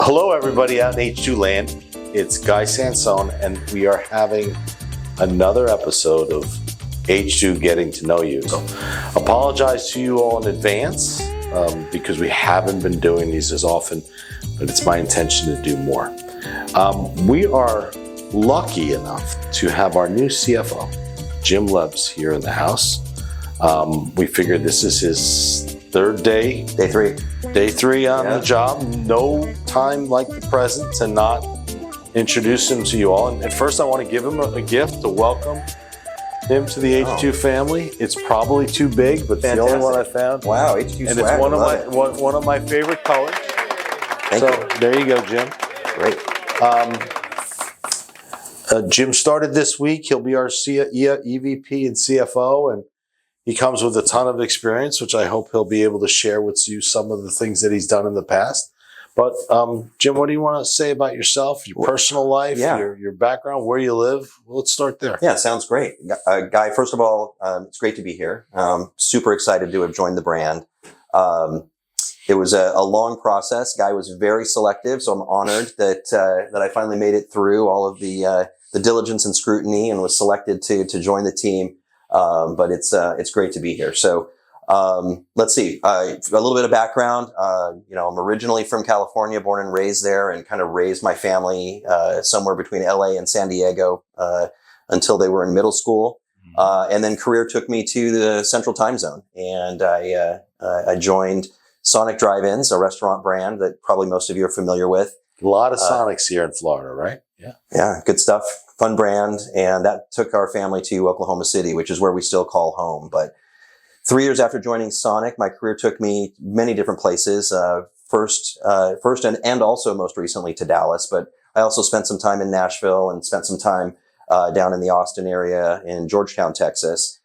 Hello, everybody out in H2 land. It's Guy Sansone, and we are having another episode of H2 Getting to Know You. So, apologize to you all in advance because we haven't been doing these as often, but it's my intention to do more. We are lucky enough to have our new CFO, Jim Lebs, here in the house. We figured this is his third day. Day three on the job. No time like the present to not introduce him to you all. And at first, I want to give him a gift to welcome him to the H2 family. It's probably too big, but it's the only one I found. Wow, H2 and swag. It's one of my favorite colors. Thank you. There you go, Jim. Great. Jim started this week. He'll be our EVP and CFO, and he comes with a ton of experience, which I hope he'll be able to share with you some of the things that he's done in the past. But Jim, what do you want to say about yourself, your personal life, your background, where you live? Let's start there. Yeah, sounds great. Guy, first of all, it's great to be here. Super excited to have joined the brand. It was a long process. Guy was very selective, so I'm honored that I finally made it through all of the diligence and scrutiny and was selected to join the team. But it's great to be here. So, let's see, a little bit of background. I'm originally from California, born and raised there, and kind of raised my family, somewhere between LA and San Diego, until they were in middle school. And then career took me to the Central Time Zone, and I joined Sonic Drive-Ins, a restaurant brand that probably most of you are familiar with. A lot of Sonics here in Florida, right? Yeah. Yeah, good stuff. Fun brand. And that took our family to Oklahoma City, which is where we still call home. But 3 years after joining Sonic, my career took me many different places. First and also most recently to Dallas. But I also spent some time in Nashville and spent some time down in the Austin area in Georgetown, Texas.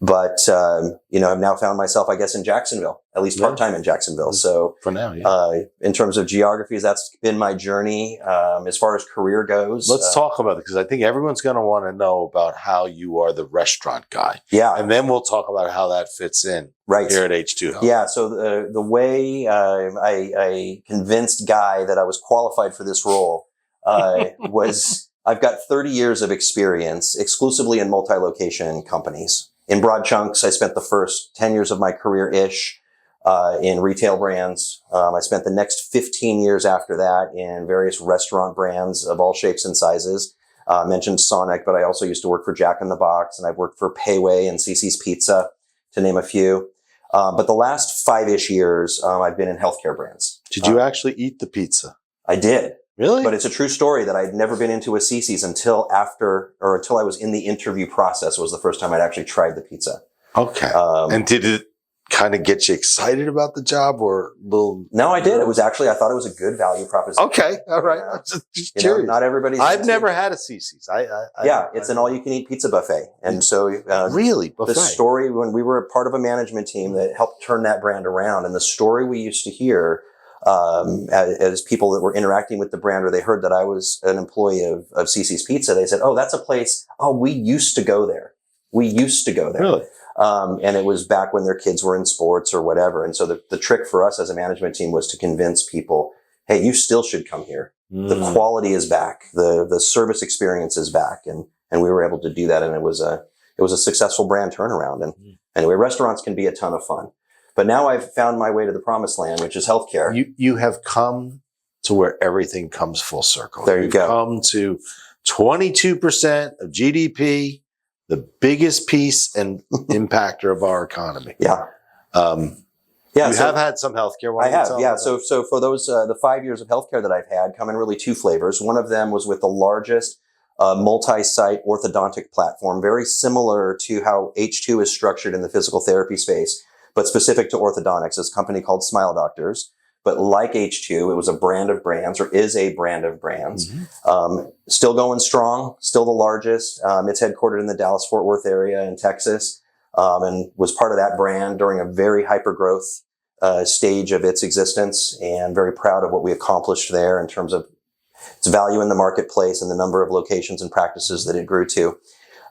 But I've now found myself, I guess, in Jacksonville, at least part-time in Jacksonville. So for now, in terms of geographies, that's been my journey. As far as career goes, let's talk about it, because I think everyone's going to want to know about how you are the restaurant guy. Yeah. And then we'll talk about how that fits in here at H2. Yeah. So the way I convinced Guy that I was qualified for this role was I've got 30 years of experience exclusively in multi-location companies. In broad chunks, I spent the first 10 years of my career-ish in retail brands. I spent the next 15 years after that in various restaurant brands of all shapes and sizes. I mentioned Sonic, but I also used to work for Jack in the Box, and I've worked for Payway and Cici's Pizza, to name a few. But the last 5-ish years, I've been in healthcare brands. Did you actually eat the pizza? I did. Really? But it's a true story that I'd never been into a Cici's until I was in the interview process was the first time I'd actually tried the pizza. Okay. And did it kind of get you excited about the job, or little? No, I did. It was actually, I thought it was a good value proposition. Okay. All right. I'm just curious. Not everybody's. I've never had a Cici's. It's an all-you-can-eat pizza buffet. And so, really? Buffet? The story, when we were part of a management team that helped turn that brand around, and the story we used to hear as people that were interacting with the brand, or they heard that I was an employee of Cici's Pizza, they said, "Oh, that's a place. Oh, we used to go there. We used to go there." Really? And it was back when their kids were in sports or whatever. And so the trick for us as a management team was to convince people, "Hey, you still should come here. The quality is back. The service experience is back." And we were able to do that. And it was a successful brand turnaround. And anyway, restaurants can be a ton of fun. But now I've found my way to the promised land, which is healthcare. You have come to where everything comes full circle. There you go. Come to 22% of GDP, the biggest piece and impactor of our economy. Yeah. You have had some healthcare. I have. Yeah. So for those, the 5 years of healthcare that I've had come in really two flavors. One of them was with the largest multi-site orthodontic platform, very similar to how H2 is structured in the physical therapy space, but specific to orthodontics. It's a company called Smile Doctors. But like H2, it was a brand of brands, or is a brand of brands. Still going strong, still the largest. It's headquartered in the Dallas-Fort Worth area in Texas, and was part of that brand during a very hyper-growth stage of its existence, and very proud of what we accomplished there in terms of its value in the marketplace and the number of locations and practices that it grew to.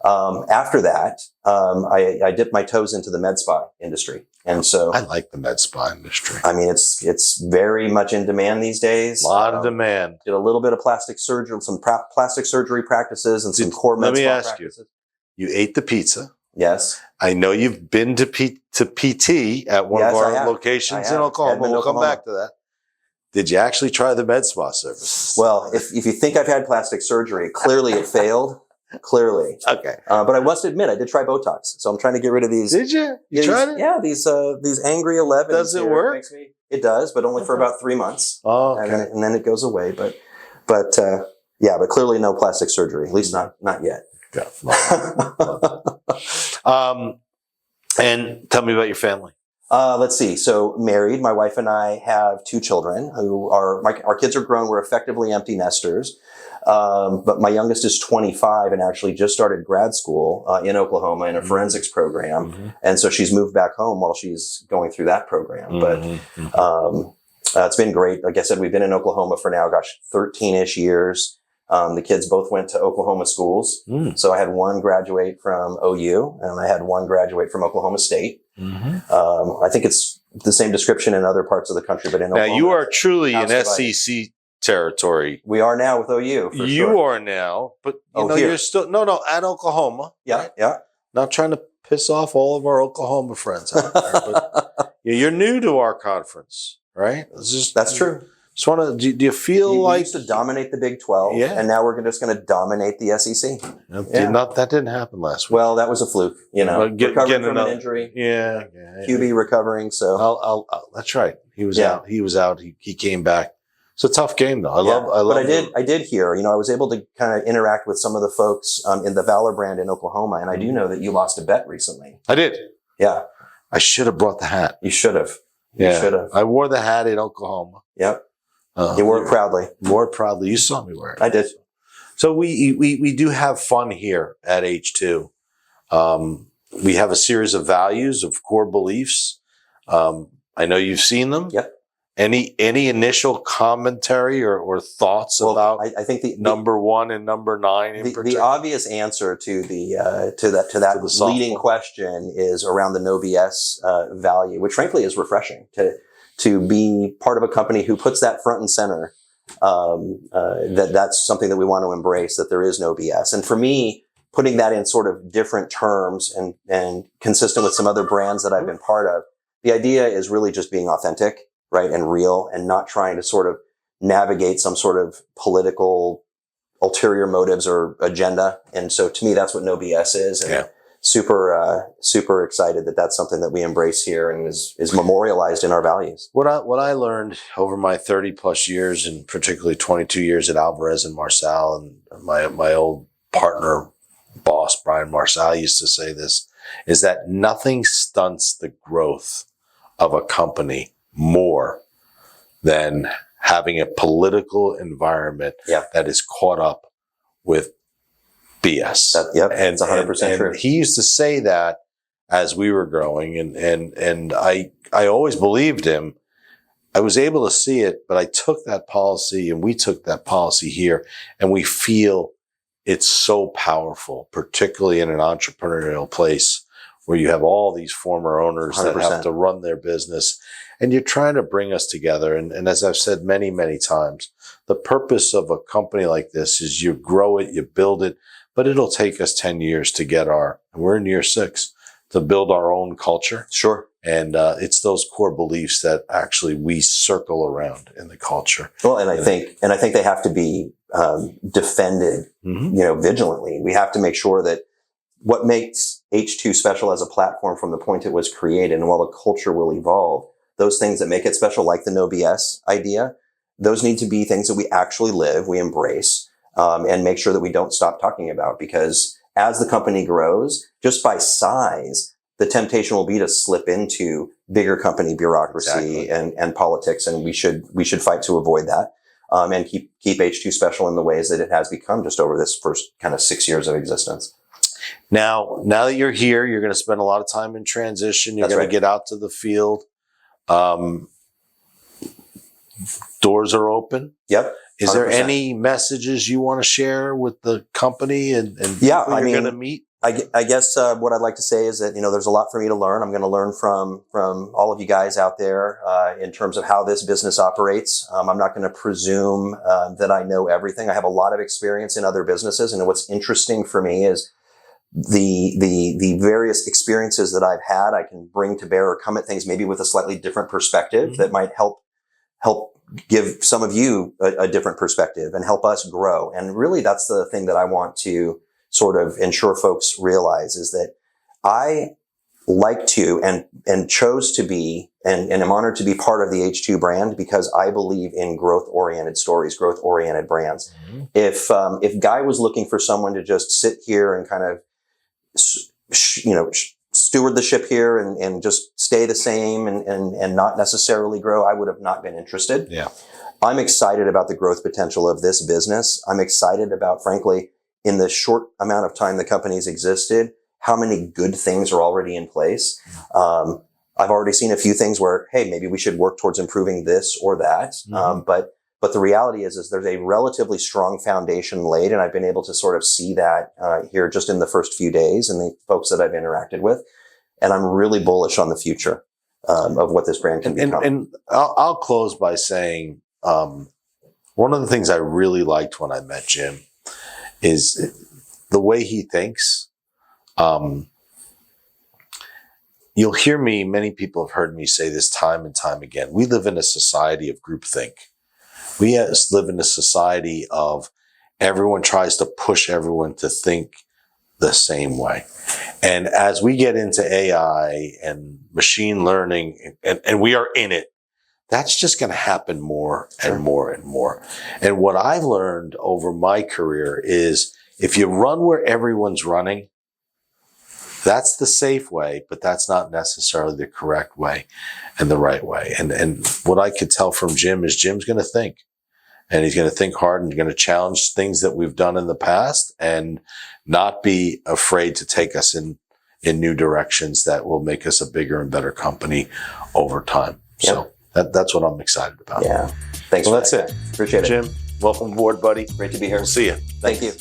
After that, I dipped my toes into the med spa industry. And so I like the med spa industry. I mean, it's very much in demand these days. A lot of demand. Did a little bit of plastic surgery, some plastic surgery practices, and some core med spa practices. You ate the pizza. Yes. I know you've been to PT at one of our locations in Oklahoma. We'll come back to that. Did you actually try the med spa services? Well, if you think I've had plastic surgery, clearly it failed. Clearly. Okay. But I must admit, I did try Botox. So I'm trying to get rid of these. Did you? You tried it? Yeah, these angry 11s. Does it work? It does, but only for about 3 months. Oh, okay. And then it goes away. But clearly no plastic surgery, at least not yet. Yeah. And tell me about your family. Let's see. So married, my wife and I have 2 children who are, our kids are grown. We're effectively empty nesters. But my youngest is 25 and actually just started grad school in Oklahoma in a forensics program. Mm-hmm. And so she's moved back home while she's going through that program. Mm-hmm. But it's been great. Like I said, we've been in Oklahoma for now, 13-ish years. The kids both went to Oklahoma schools. Mm. So I had one graduate from OU and I had one graduate from Oklahoma State. Mm-hmm. I think it's the same description in other parts of the country, but in Oklahoma. Now you are truly in SEC territory. We are now with OU. You are now, but you're still at Oklahoma. Yeah, right? Yeah. Not trying to piss off all of our Oklahoma friends out there, but you're new to our conference, right? That's true. Just want to. Do you feel like used to dominate the Big 12? Yeah. And now we're just going to dominate the SEC. That didn't happen last week. Well, that was a fluke. Recovering from an injury. Yeah. QB recovering. So that's right. He was out. He was out. He came back. It's a tough game, though. I love. But I did hear. I was able to kind of interact with some of the folks in the Valor brand in Oklahoma, and I do know that you lost a bet recently. I did. Yeah. I should have brought the hat. You should have. You should have. I wore the hat in Oklahoma. Yep. You wore it proudly. Wore it proudly. You saw me wear it. I did. So we do have fun here at H2. We have a series of values, of core beliefs. I know you've seen them. Yep. Any initial commentary or thoughts about? I think the number 1 and number 9 in particular. The obvious answer to that leading question is around the no BS value, which frankly is refreshing to be part of a company who puts that front and center. That's something that we want to embrace. That there is no BS, and for me, putting that in sort of different terms and consistent with some other brands that I've been part of, the idea is really just being authentic. Right, and real, and not trying to sort of navigate some sort of political ulterior motives or agenda. And so, to me, that's what no BS is. And super excited that that's something that we embrace here and is memorialized in our values. What I learned over my 30 plus years, and particularly 22 years at Alvarez and Marsal, and my old partner, boss Brian Marsal used to say this, is that nothing stunts the growth of a company more than having a political environment that is caught up with BS. It's 100% true. He used to say that as we were growing, and I always believed him. I was able to see it, but I took that policy, and we took that policy here, and we feel it's so powerful, particularly in an entrepreneurial place where you have all these former owners 100%. That have to run their business. And you're trying to bring us together. And as I've said many, many times, the purpose of a company like this is you grow it, you build it, but it'll take us 10 years to get we're in year 6, to build our own culture. Sure. And it's those core beliefs that actually we circle around in the culture. Well, and I think they have to be defended, vigilantly. We have to make sure that what makes H2 special as a platform from the point it was created, and while the culture will evolve, those things that make it special, like the no BS idea, those need to be things that we actually live, we embrace, and make sure that we don't stop talking about. Because as the company grows, just by size, the temptation will be to slip into bigger company bureaucracy and politics, and we should fight to avoid that, and keep H2 special in the ways that it has become just over this first kind of 6 years of existence. Now that you're here, you're going to spend a lot of time in transition. You're going to get out to the field. Doors are open. Yep. 100%. Is there any messages you want to share with the company and people you're going to meet? I guess what I'd like to say is that, there's a lot for me to learn. I'm going to learn from all of you guys out there in terms of how this business operates. I'm not going to presume that I know everything. I have a lot of experience in other businesses, and what's interesting for me is the various experiences that I've had, I can bring to bear or come at things maybe with a slightly different perspective that might help give some of you a different perspective and help us grow. And really, that's the thing that I want to sort of ensure folks realize, is that I like to and chose to be and am honored to be part of the H2 brand because I believe in growth-oriented stories, growth-oriented brands. Mm-hmm. If Guy was looking for someone to just sit here and kind of steward the ship here and just stay the same and not necessarily grow, I would have not been interested. Yeah. I'm excited about the growth potential of this business. I'm excited about, frankly, in the short amount of time the company's existed, how many good things are already in place. I've already seen a few things where, hey, maybe we should work towards improving this or that. Mm-hmm. But the reality is there's a relatively strong foundation laid, and I've been able to sort of see that here just in the first few days and the folks that I've interacted with. And I'm really bullish on the future of what this brand can become. And I'll close by saying one of the things I really liked when I met Jim is the way he thinks. You'll hear me, many people have heard me say this time and time again. We live in a society of groupthink. We live in a society of everyone tries to push everyone to think the same way. And as we get into AI and machine learning, and we are in it, that's just going to happen more and more and more. And what I've learned over my career is if you run where everyone's running, that's the safe way, but that's not necessarily the correct way and the right way. And what I could tell from Jim is Jim's going to think. And he's going to think hard and going to challenge things that we've done in the past and not be afraid to take us in new directions that will make us a bigger and better company over time. Yep. So that's what I'm excited about. Yeah. Thanks. Well, that's it. Appreciate it. Jim, welcome aboard, buddy. Great to be here. We'll see you. Thank you.